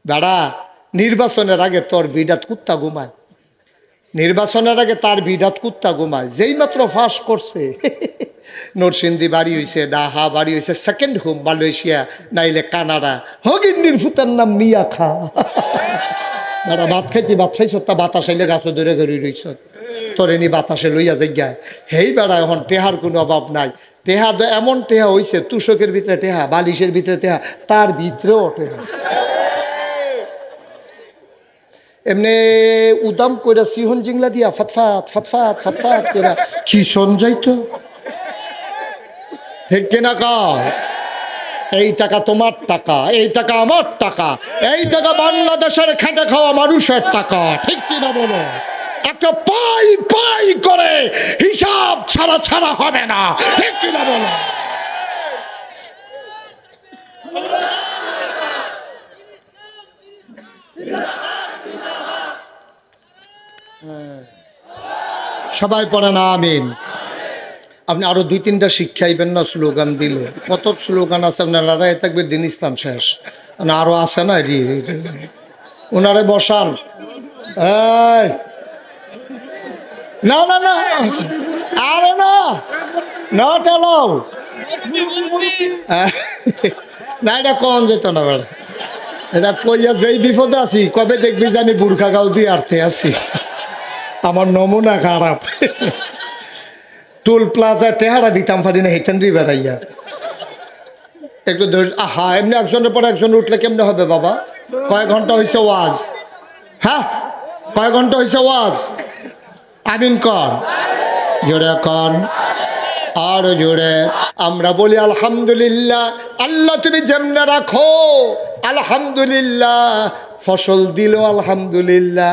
বেড়া নির্বাচনের আগে তোর বিডাত কুত্তা ঘুমায়, নির্বাচনের আগে তার বিডাত কুত্তা ঘুমায়। যেই মাত্র ফাঁস করছে নরসিংদী বাড়ি হয়েছে, ডাহা বাড়ি হয়েছে, সেকেন্ড হোম মালয়েশিয়া নাইলে কানাডা, হগিন্নির ফুতার নাম মিয়া খা। বেড়া ভাত খাইছি, ভাত খাইছ তা বাতাস আইলে গাছ ধরে ধরে রইছ, তোর এনি বাতাসে লইয়া যাই। হেই বেড়া এখন টেহার কোনো অভাব নাই। টেহা এমন টেহা হইছে, তুষকের ভিতরে টেহা, বালিশের ভিতরে টেহা, তার ভিতরেও টেহা। এমনি উদাম কইরা সিহন জিংলা দিয়া ফতফাত ফতফাত ফতফাত কইরা কি শোন যাইতো, ঠিক কিনা কা? এই টাকা তোমার টাকা, এই টাকা আমার টাকা, এই টাকা বাংলাদেশের খেটে খাওয়া মানুষের টাকা, ঠিক কিনা বলো? একটা পাই পাই করে হিসাব ছাড়া ছাড়া হবে না, ঠিক কিনা বলো? সবাই পড়ে না আমিন। আপনি আরো 2-3টা শিক্ষাইবেন না, স্লোগান দিল কত স্লোগান আছে আপনার, লড়াই থাকবে দিন ইসলাম শেষ, আরো আছে না, ওনারে বসান। এই না না না, আরে না নট অ্যালাউ, না এটা কন যেত না বেড়া, এটা কইয়া যেই বিপদে আছি, কবে দেখবি জানি বুর্খা গাও দিয়ে আর্থে আছি, আমার নমুনা খারাপ। টোল প্লাজা টেহারা দিতাম পারি না, হেতেন্দ্রি বেড়াইয়া একটু আহা, এমনি একজনের পর একজন উঠলে কেমনে হবে বাবা? কয় ঘন্টা হয়েছে ওয়াজ? হ্যাঁ কয় ঘন্টা হয়েছে ওয়াজ? আমিন কন, জোরে কন, আর জোরে। আমরা বলি আলহামদুলিল্লাহ। আল্লাহ তুমি যেমনে রাখো আলহামদুলিল্লাহ, ফসল দিল আলহামদুলিল্লাহ,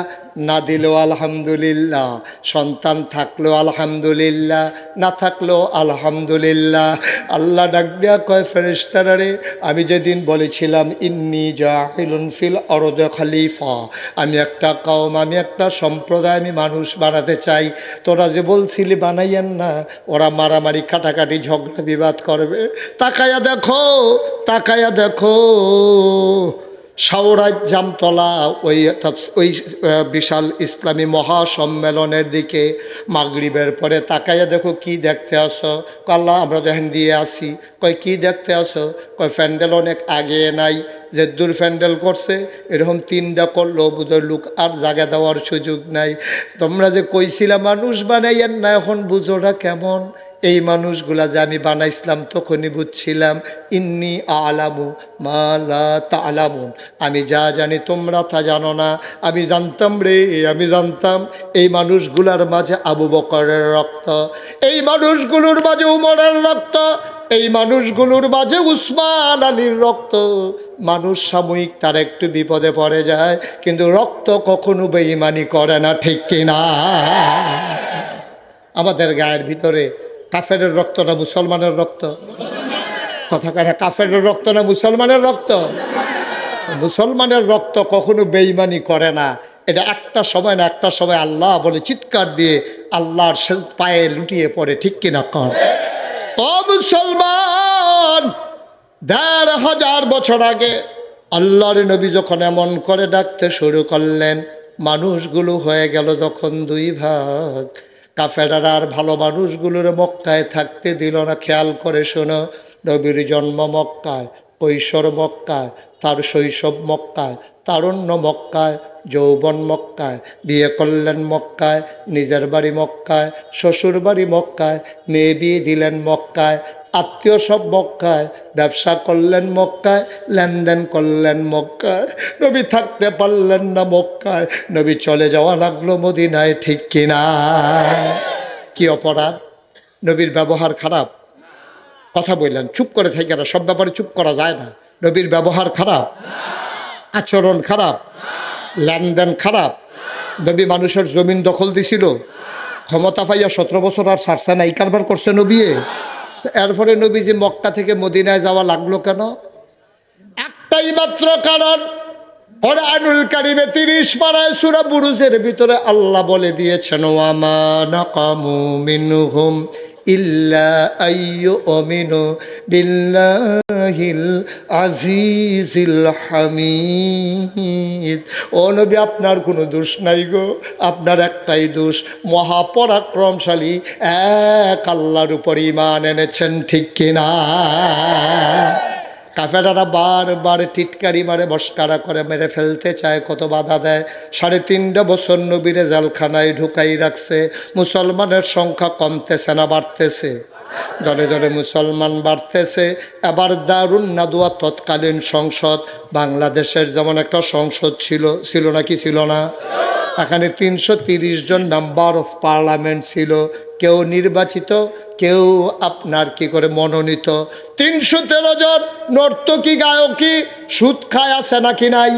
না দিলেও আলহামদুলিল্লাহ, সন্তান থাকলেও আলহামদুলিল্লাহ, না থাকলেও আলহামদুলিল্লাহ। আল্লাহ ডাক দেয়া কয়, ফেরেশতারা রে, আমি যেদিন বলেছিলাম ইন্নী জাইলুন ফিল আরদি খলিফা, আমি একটা কওম, আমি একটা সম্প্রদায়, আমি মানুষ বানাতে চাই, তোরা যে বলছিলি বানাইয়েন না, ওরা মারামারি কাটাকাটি ঝগড়া বিবাদ করবে। তাকায়া দেখো, তাকায়া দেখো সাউরাজ জামতলা ওই বিশাল ইসলামী মহাসম্মেলনের দিকে মাগরিবের পরে তাকাইয়া দেখো কি দেখতে আসো? আল্লাহ আমরা দেখেন দিয়ে আসি। কয় কি দেখতে আসো? কয় প্যান্ডেল অনেক আগে নাই, যে দূর প্যান্ডেল করছে এরকম 3টা করলো, বুঝো লোক আর জায়গা দেওয়ার সুযোগ নাই। তোমরা যে কইছিলা মানুষ বানাইয়েন না, এখন বুঝোটা কেমন? এই মানুষগুলা যে আমি বানাইছিলাম তখনই বুঝছিলাম ইন্নি আলামু মা লা তা'লামুন, আমি যা জানি তোমরা তা জানো না। আমি জানতাম রে, আমি জানতাম এই মানুষগুলার মাঝে আবু বকরের রক্ত, এই মানুষগুলোর মাঝে উমরের রক্ত, এই মানুষগুলোর মাঝে উসমান আলীর রক্ত। মানুষ সাময়িক তার একটু বিপদে পড়ে যায়, কিন্তু রক্ত কখনো বেঈমানি করে না, ঠিক কিনা? আমাদের গায়ের ভিতরে কাফেরের রক্ত না মুসলমানের রক্ত? কথা কয় না, কাফেরের রক্ত না মুসলমানের রক্ত? মুসলমানের রক্ত কখনো বেঈমানি করে না। এটা একটা সময় না একটা সময় আল্লাহ বলে চিৎকার দিয়ে আল্লাহর পায়ে লুটিয়ে পড়ে, ঠিক কিনা কর? ও মুসলমান, ১৫০০ বছর আগে আল্লাহর নবী যখন এমন করে ডাকতে শুরু করলেন, মানুষগুলো হয়ে গেল যখন 2 ভাগ। কাফেররা আর ভালো মানুষগুলোর মক্কায় থাকতে দিল না। খেয়াল করে শোনো, নবীর জন্ম মক্কায়, কৈশোর মক্কায়, তার শৈশব মক্কায়, তারুণ্য মক্কায়, যৌবন মক্কায়, বিয়ে করলেন মক্কায়, নিজের বাড়ি মক্কায়, শ্বশুর বাড়ি মক্কায়, মেয়ে বিয়ে দিলেন মক্কায়, আত্মীয় সব মক্কায়, ব্যবসা করলেন মক্কায়, লেনদেন করলেন মক্কায়। নবী থাকতে পারলেন না মক্কায়, নবী চলে যাওয়া লাগলো মদিনায়, ঠিক কিনা? কি অপরাধ? নবীর ব্যবহার খারাপ? কথা বললেন, চুপ করে থেকে না, সব ব্যাপারে চুপ করা যায় না। নবীর ব্যবহার খারাপ, আচরণ খারাপ, লেনদেন খারাপ। নবী মানুষের জমিন দখল দিছিল, ক্ষমতা পাইয়া 17 বছর আর ছাড়ছে না, এই কারবার করছে নবী। এরপরে নবী যে মক্কা থেকে মদিনায় যাওয়া লাগলো কেন? একটাই মাত্র কারণ, কোরআনুল কারীমে 30 পারায় সূরা বুরুজের ভিতরে আল্লাহ বলে দিয়েছেন, ওয়া মা নাকামু মিনহুম ইল্লা আইয়ুমিনু বিল্লাহিল আজিজিল হামিদ। ও নবী, আপনার কোনো দোষ নাই গো, আপনার একটাই দোষ, মহাপরাক্রমশালী এক আল্লাহর উপর ঈমান এনেছেন, ঠিক কিনা? কাফেরারা বারবার টিটকারি মারে, মস্কারা করে, মেরে ফেলতে চায়, কত বাধা দেয়। 3.5 বছর নবীরে জেলখানায় ঢুকাই রাখছে। মুসলমানের সংখ্যা কমতেছে না বাড়তেছে? দলে দলে মুসলমান বাড়তেছে। এবার দারুন নাদুয়া তৎকালীন সংসদ, বাংলাদেশের যেমন একটা সংসদ ছিল নাকি ছিল না? এখানে 330 জন মেম্বার অফ পার্লামেন্ট ছিল, কেউ নির্বাচিত, কেউ আপনার কি করে মনোনীত। 313 জন নর্তকী গায়কী সুদ খায় আছে নাকি নাই?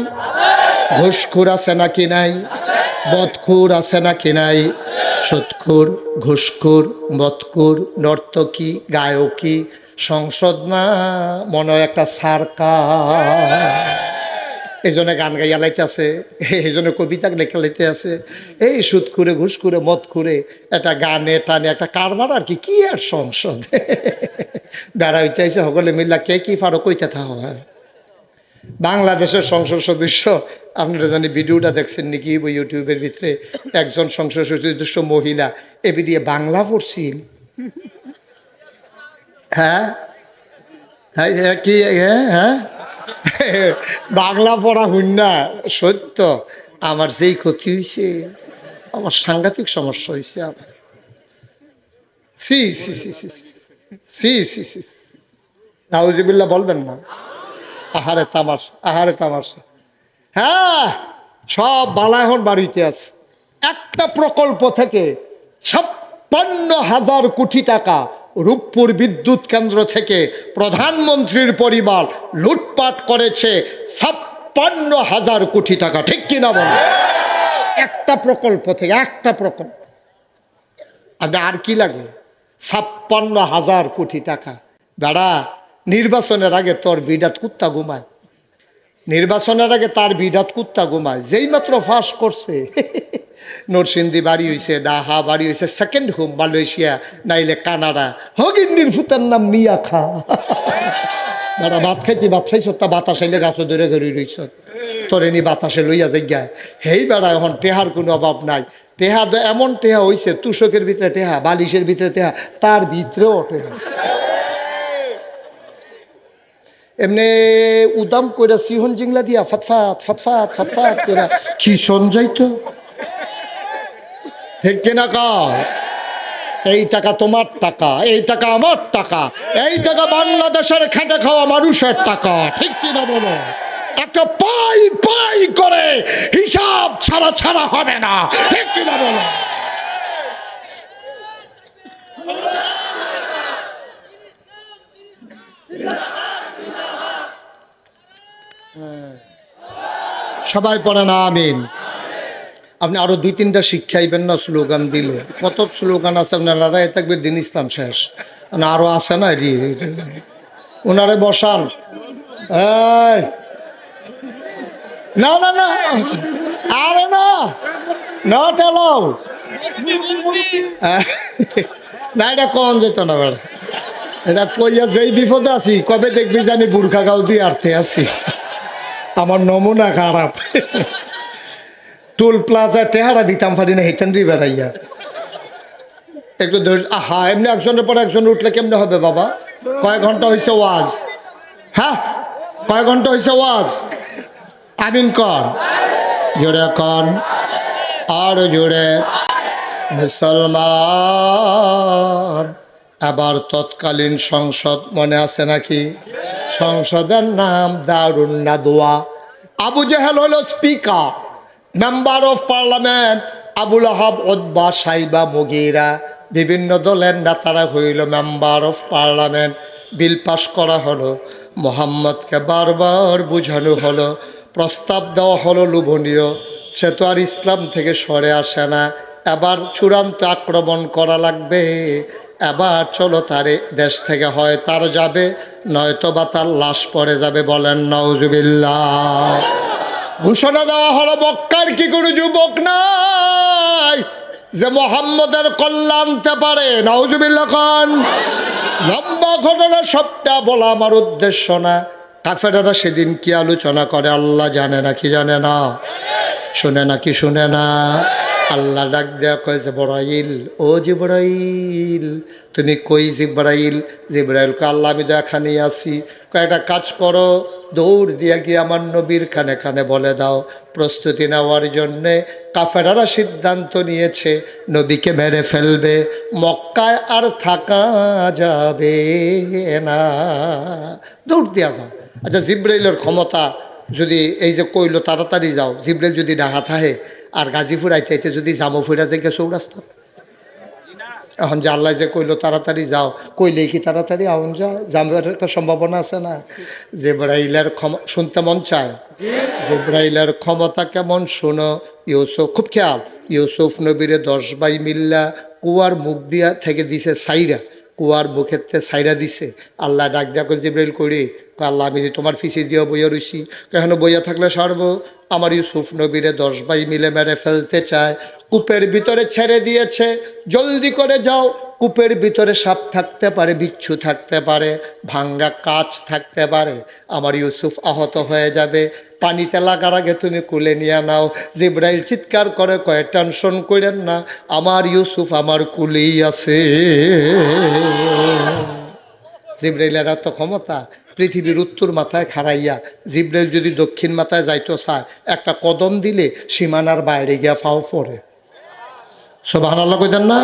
ঘুষখোর আছে নাকি নাই? বদখোর আছে নাকি নাই? সুদখোর, ঘুষখোর, বদখোর, নর্তকী, গায়কী। সংসদ না, মনে হয় একটা সার্কাস। এই জন্য গান গাইয়া লাইতেছে, এই জন্য কবিতা লেখা লাইতে আছে। এই সুদ করে, ঘুষ করে, মদ করে, একটা গানে টানে একটা কারবার আর কি। কি আর সংসদ বেড়া হইতে আইসে সকলে মিল্লা, কে কি পারো কইতে থাকা হয়। বাংলাদেশের সংসদ সদস্য, আপনারা জানি ভিডিওটা দেখছেন নাকি ইউটিউবের ভিতরে, একজন সংসদ সদস্য মহিলা এবি দিয়ে বাংলা পড়ছিল। হ্যাঁ হ্যাঁ, কি হ্যাঁ হ্যাঁ, বাংলা পড়া হইন না। সত্য, আমার যেই ক্ষতি হয়েছে, আমার সাংঘাতিক সমস্যা হয়েছে আমার। সি সি সি সি সি সি সি নাউজুবিল্লাহ বলবেন না। আহারে তামাশ, আহারে তামাশা। হ্যাঁ, সব বালা এখন বাড়িতে আছে। একটা প্রকল্প থেকে 56,000 কোটি টাকা রূপপুর বিদ্যুৎ কেন্দ্র থেকে প্রধানমন্ত্রীর পরিবার লুটপাট করেছে 56,000 কোটি টাকা, ঠিক কিনা বলে? একটা প্রকল্প থেকে, একটা প্রকল্প। আর কি লাগে? 56,000 কোটি টাকা। বেড়া, নির্বাচনের আগে তোর বিডাত কুত্তা ঘুমায়, নির্বাচনের আগে তার বিডাত কুত্তা ঘুমায়। যেই মাত্র ফাঁস করছে, নরসিংদী বাড়ি হয়েছে, ডাহা বাড়ি হয়েছে, সেকেন্ড হোম মালয়েশিয়া, নাইলে কানাডা। হগিন্নির ফুতার নাম মিয়া খা। দাদা ভাত খাইতে, ভাত খাইছ, তা বাতাস আইলে গাছও ধরে ধরে রইছ, তোর এনি বাতাসে লইয়া যাই। হেই বেড়া, এখন টেহার কোনো অভাব নাই। টেহা এমন টেহা হয়েছে, তুষকের ভিতরে টেহা, বালিশের ভিতরে টেহা, তার ভিতরেও টেহা। এমনি উদাম কইরা সিহন জিংলা দিয়া ফতফাত ফতফাত ফতফাত কইরা কি শোন যাইতো, ঠিক কিনা কও? এই টাকা তোমার টাকা, এই টাকা আমার টাকা, এই টাকা বাংলাদেশের খেটে খাওয়া মানুষের টাকা, ঠিক কিনা বলো? একটা পাই পাই করে হিসাব ছাড়া ছাড়া হবে না, ঠিক কিনা বলো? সবাই পড়ে না আমিন। আপনি আরো 2-3টা শিক্ষাইবেন না, স্লোগান দিল। কত স্লোগান আছে, আপনার লড়াই থাকবে, দিন ইসলাম শেষ, আরো আছে না। ওনারে বসান। না না না, আরে না, নট অ্যালাউ। না, এটা কম যেত না বেড়া, এটা কইয়া যেই বিপদে আছি, কবে দেখবি জানি বুর্খা গাও দিয়ে আর্থে আছি। আমার নমুনা খারাপ। টোল প্লাজা টেহারা দিতাম পারি না, হেতেন রি বেড়াইয়া একটু। আহা, এমনি একজনের পর একজন উঠলে কেমনে হবে বাবা? কয় ঘন্টা হয়েছে ওয়াজ? হ্যাঁ, কয় ঘন্টা হয়েছে ওয়াজ? আমিন কন, জোরে কন, আর জোরে। মুসলমান, আবার তৎকালীন সংসদ মনে আছে নাকি? সংসদের নাম দারুন নাদওয়া। আবু জেহেল হলো speaker, member of parliament Abul Ahab, Utba, Saiba, মুগীরা, বিভিন্ন দলের নেতারা হইল member of parliament. Bill pass করা হলো, মোহাম্মদকে বারবার বুঝানো হলো, প্রস্তাব দেওয়া হলো লোভনীয়। সে তো আর ইসলাম থেকে সরে আসে না। এবার চূড়ান্ত আক্রমণ করা লাগবে। এবার চলো তারে দেশ থেকে হয় তার যাবে, নয়তো বা তার লাশ পড়ে যাবে। বলেন নাউজুবিল্লাহ। ঘোষণা দেওয়া হলো, মক্কার কি কোনো যুবক নাই? যে মোহাম্মদের কল্যাণ আনতে পারে। নাউজুবিল্লাহ খান। লম্বা ঘটনা, সবটা বলা আমার উদ্দেশ্য না। কাফেররা সেদিন কি আলোচনা করে আল্লাহ জানে না কি জানে না? শুনে না কি শুনে না? আল্লাহ ডাক দেয়া কয় জিবরাইল, ও জিবরাইল তুমি কই? জিবরাইল, জিবরাইলকে আল্লাহ আমি তো এখানেই আছি। কয়েকটা কাজ করো, দৌড় দিয়া গিয়ে আমার নবীর কানে কানে বলে দাও প্রস্তুতি নেওয়ার জন্যে কাফেররা সিদ্ধান্ত নিয়েছে নবীকে মেরে ফেলবে, মক্কায় আর থাকা যাবে না। দৌড় দিয়া যাও। আচ্ছা, জিবরাইলের ক্ষমতা যদি এই যে কইলো তাড়াতাড়ি যাও, জিবরাইল যদি ডাহা থাহে আর গাজীপুর আইতে আইতে যদি জামো ফিরা যায় চৌরাস্তা, এখন যে আল্লাহ যে কইলো তাড়াতাড়ি যাও, কইলেই কি তাড়াতাড়ি আউন যায়? জামের একটা সম্ভাবনা আছে না? জিবরাইলের শুনতে মন চায়। জিবরাইলের ক্ষমতা কেমন শোনো। ইউসুফ, খুব খেয়াল, ইউসুফ নবীরে 10 ভাই মিল্লা কুয়ার মুখ দিয়া থেকে দিছে সাইরা, কুয়ার মুখেতে সাইরা দিছে। আল্লাহ ডাক দিয়া কই জিবরাইল করি, আল্লাহ আমি তোমার ফিসি দিয়া বইয়া রইছি, কেন বইয়া থাকলে সারবো? আমার ইউসুফ নবীরে 10 ভাই মিলে মেরে ফেলতে চায়, কূপের ভিতরে ছেড়ে দিয়েছে, জলদি করে যাও। কূপের ভিতরে সাপ থাকতে পারে, বিচ্ছু থাকতে পারে, ভাঙ্গা কাচ থাকতে পারে, আমার ইউসুফ আহত হয়ে যাবে, পানিতে লাগার আগে তুমি কুলে নিয়ে নাও। জিবরাইল চিৎকার করে কয়ে টেনশন করেন না, আমার ইউসুফ আমার কুলেই আছে। জিবরাইলের এত ক্ষমতা, পৃথিবীর উত্তর মাথায় খাড়াইয়া জিবরাইল যদি দক্ষিণ মাথায় যাইতো চায়, একটা কদম দিলে সীমানার বাইরে গিয়া ফাও পড়ে। সুবহানাল্লাহ কইতেন না?